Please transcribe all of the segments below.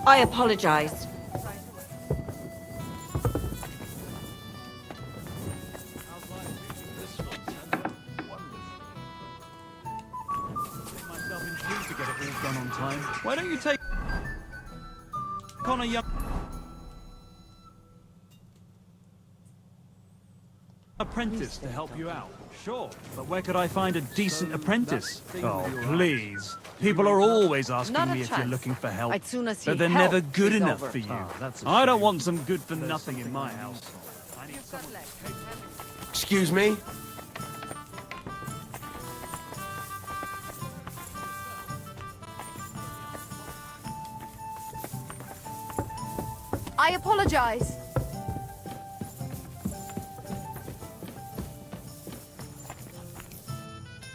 I apologize. Why don't you take on a young apprentice to help you out? Sure, but where could I find a decent apprentice? Oh, please. People are always asking me if you're looking for help, I'd sooner see but they're help never good is enough over. for you. Oh, I don't want some good-for-nothing in my house. I need someone... Excuse me? I apologize.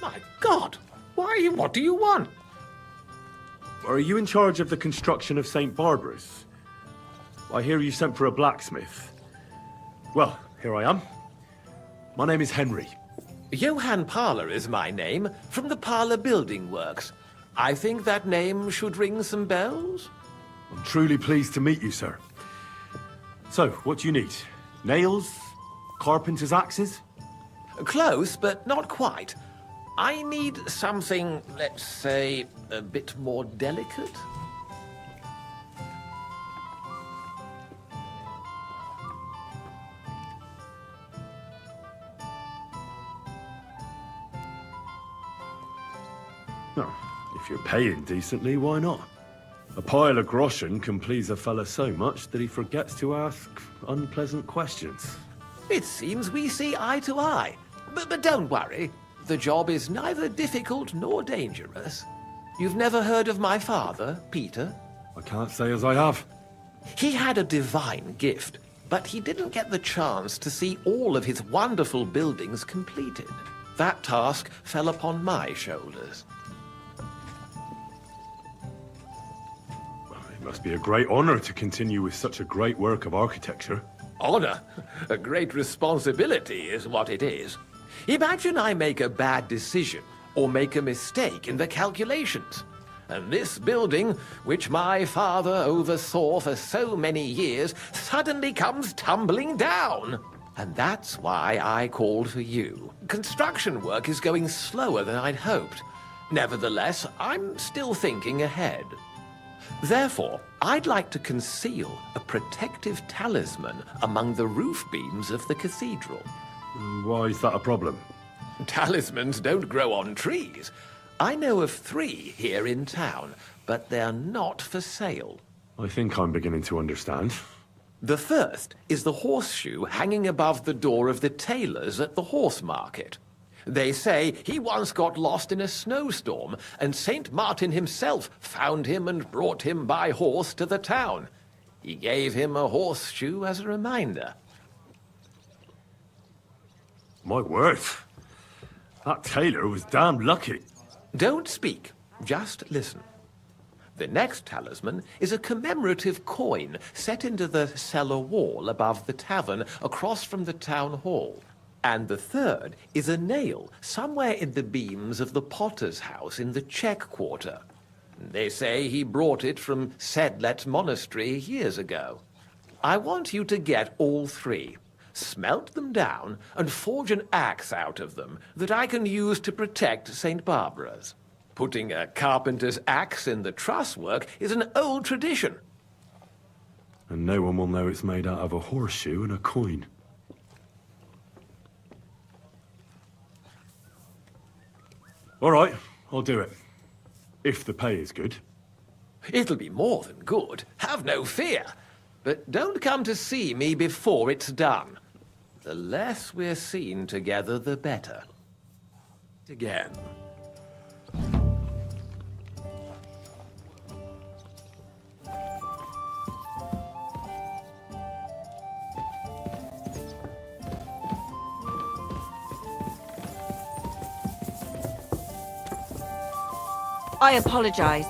My God! What do you want? Are you in charge of the construction of St. Barbara's? I hear you sent for a blacksmith. Well, here I am. My name is Henry. Johann Parler is my name, from the Parler Building Works. I think that name should ring some bells. I'm truly pleased to meet you, sir. So, what do you need? Nails? Carpenter's axes? Close, but not quite. I need something, let's say, a bit more delicate. No, if you're paying decently, why not? A pile of groschen can please a fella so much that he forgets to ask unpleasant questions. It seems we see eye to eye. But don't worry. The job is neither difficult nor dangerous. You've never heard of my father, Peter? I can't say as I have. He had a divine gift, but he didn't get the chance to see all of his wonderful buildings completed. That task fell upon my shoulders. Well, it must be a great honor to continue with such a great work of architecture. Honor? A great responsibility is what it is. Imagine I make a bad decision or make a mistake in the calculations. And this building, which my father oversaw for so many years, suddenly comes tumbling down. And that's why I called for you. Construction work is going slower than I'd hoped. Nevertheless, I'm still thinking ahead. Therefore, I'd like to conceal a protective talisman among the roof beams of the cathedral. Why is that a problem? Talismans don't grow on trees. I know of 3 here in town, but they're not for sale. I think I'm beginning to understand. The first is the horseshoe hanging above the door of the tailor's at the horse market. They say he once got lost in a snowstorm, and St. Martin himself found him and brought him by horse to the town. He gave him a horseshoe as a reminder. My word. That tailor was damn lucky. Don't speak, just listen. The next talisman is a commemorative coin set into the cellar wall above the tavern across from the town hall. And the third is a nail somewhere in the beams of the potter's house in the Czech quarter. They say he brought it from Sedlet Monastery years ago. I want you to get all three, smelt them down, and forge an axe out of them that I can use to protect St. Barbara's. Putting a carpenter's axe in the truss work is an old tradition. And no one will know it's made out of a horseshoe and a coin. All right, I'll do it. If the pay is good. It'll be more than good, have no fear. But don't come to see me before it's done. The less we're seen together, the better. Again. I apologize.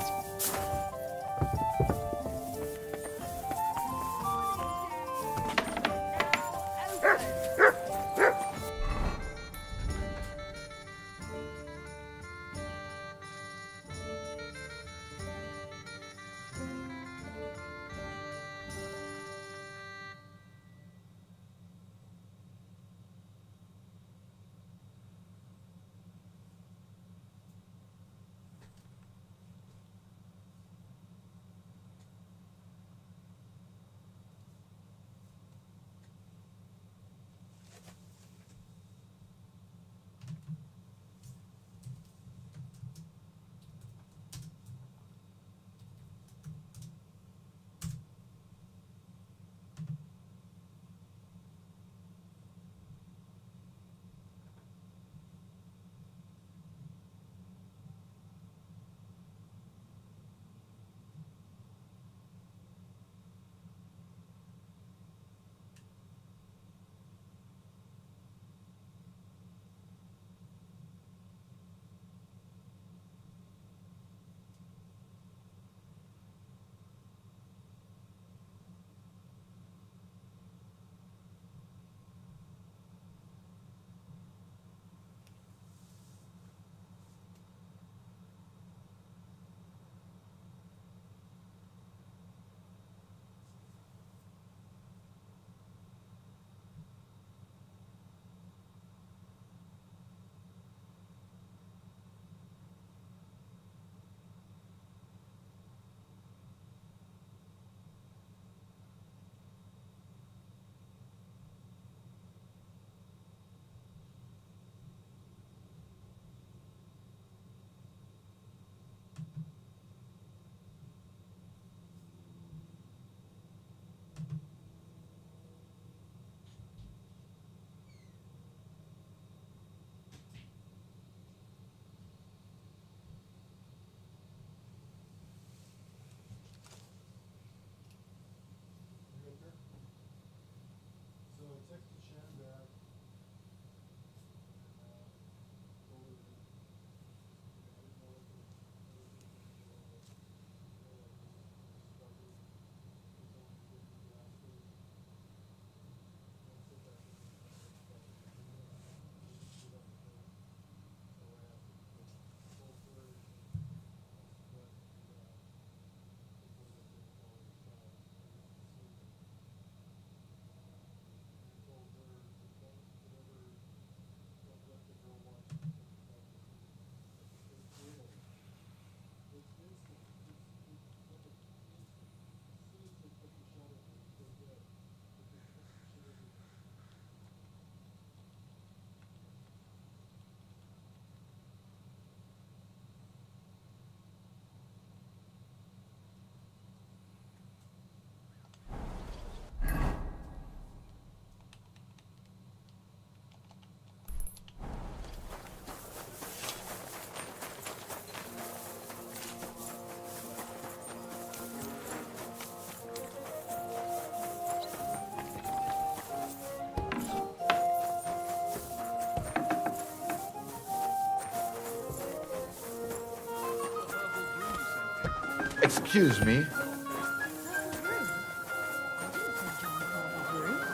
Excuse me.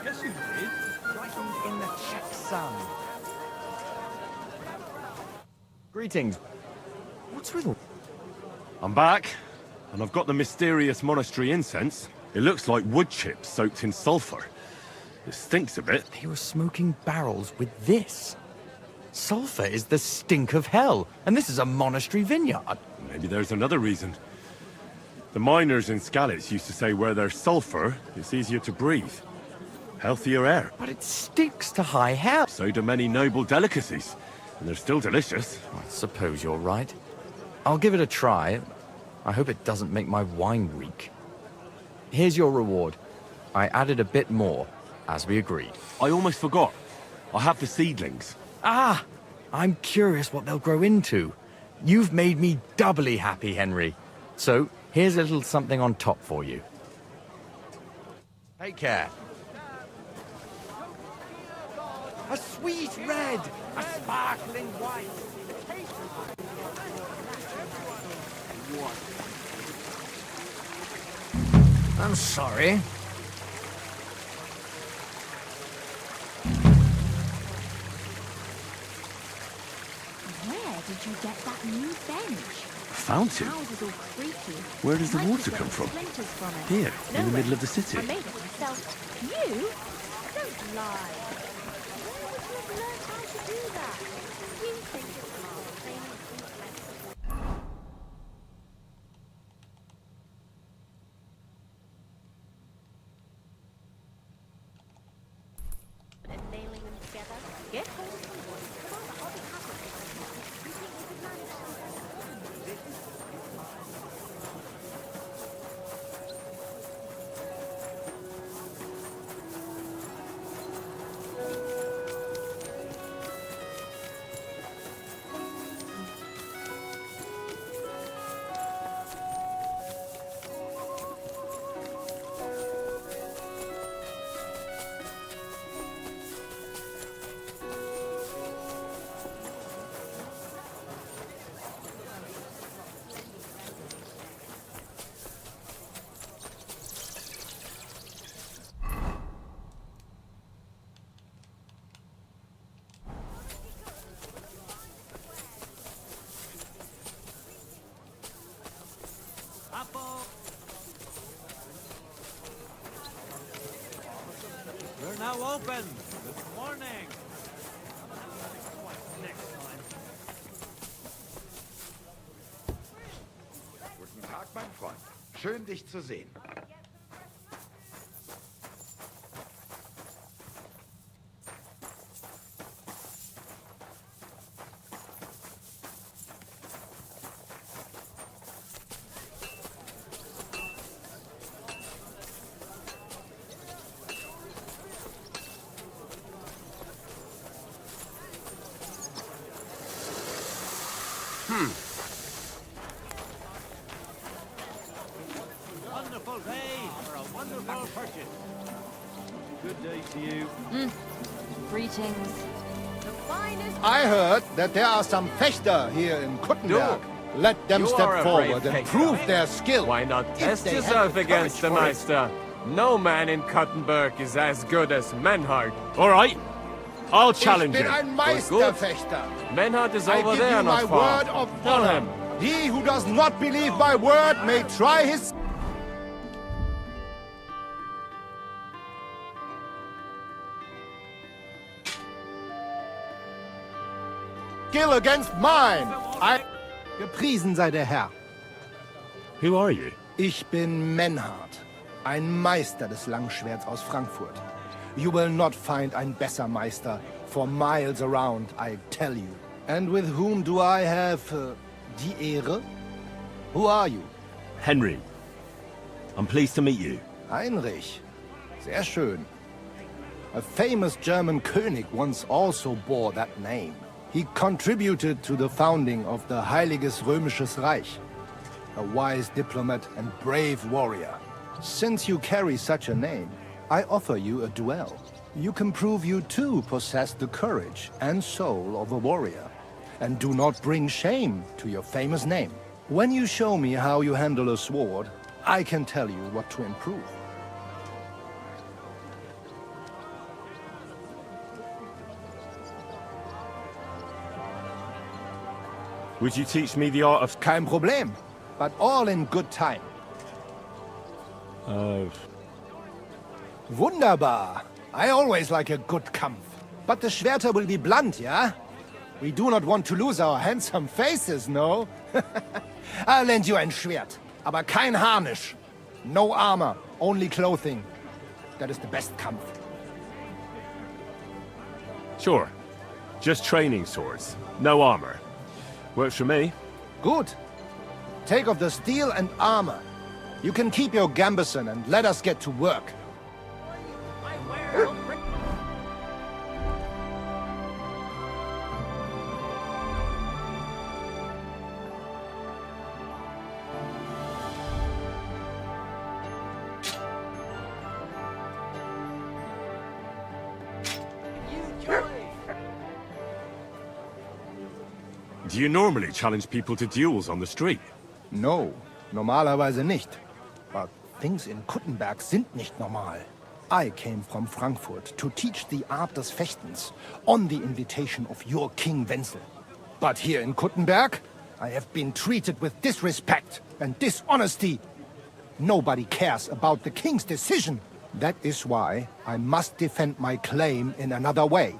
Yes, you did. Writing in the checksum. Greetings. What's with all... I'm back, and I've got the mysterious monastery incense. It looks like wood chips soaked in sulfur. It stinks a bit. They were smoking barrels with this. Sulfur is the stink of hell, and this is a monastery vineyard. Maybe there's another reason. The miners in Skalitz used to say where there's sulfur, it's easier to breathe. Healthier air. But it stinks to high hell. So do many noble delicacies, and they're still delicious. I suppose you're right. I'll give it a try. I hope it doesn't make my wine reek. Here's your reward. I added a bit more, as we agreed. I almost forgot. I have the seedlings. Ah! I'm curious what they'll grow into. You've made me doubly happy, Henry. So, here's a little something on top for you. Take care. A sweet red! A sparkling white! I'm sorry. Where did you get that new bench? Fountain? House is all creaky. Where does the Might be water getting come from? splinters from it. Here, in the Nowhere. middle of the city. I made it myself. You? Don't lie. Where would you have learned how to do that? You think it's hard, plain and and nailing them together. Get hold of some wood. Come on, I'll be happy. You think you could manage something? We're now open. Good morning. Next time. Guten Tag, mein Freund. Schön, dich zu sehen. Wonderful day for a wonderful purchase. Good day to you. Greetings. The finest. I heard that there are some Fechter here in Kuttenberg. Let them step forward and prove their skill. Why not If test they have yourself the against the courage for it. Meister? No man in Kuttenberg is as good as Menhard. All right, I'll Ich challenge bin him. ein Meisterfechter. Menhard is I over give there, you my not far. word of Tell honor. him. He who does not believe my word may try his skill against mine. Gepriesen sei der Herr. Who are you? Ich bin Menhard, ein Meister des Langschwerts aus Frankfurt. You will not find ein besser Meister for miles around, I tell you. And with whom do I have die Ehre? Who are you? Henry. I'm pleased to meet you. Heinrich. Sehr schön. A famous German König once also bore that name. He contributed to the founding of the Heiliges Römisches Reich. A wise diplomat and brave warrior. Since you carry such a name, I offer you a duel. You can prove you too possess the courage and soul of a warrior. And do not bring shame to your famous name. When you show me how you handle a sword, I can tell you what to improve. Would you teach me the art of... Kein Problem, but all in good time. Wunderbar. I always like a good Kampf. But the Schwerter will be blunt, yeah? We do not want to lose our handsome faces, no? I'll lend you ein Schwert, aber kein Harnisch. No armor, only clothing. That is the best Kampf. Sure. Just training swords. No armor. Works for me. Good. Take off the steel and armor. You can keep your gambeson and let us get to work. Do you normally challenge people to duels on the street? No, normalerweise nicht. But things in Kuttenberg sind nicht normal. I came from Frankfurt to teach the art des Fechtens on the invitation of your King Wenzel. But here in Kuttenberg, I have been treated with disrespect and dishonesty. Nobody cares about the king's decision. That is why I must defend my claim in another way.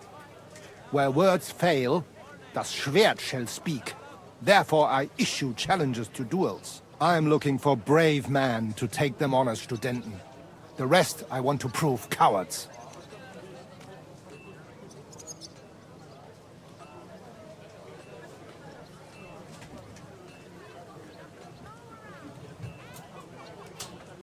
Where words fail, das Schwert shall speak. Therefore I issue challenges to duels. I am looking for brave men to take them on as Studenten. The rest I want to prove cowards.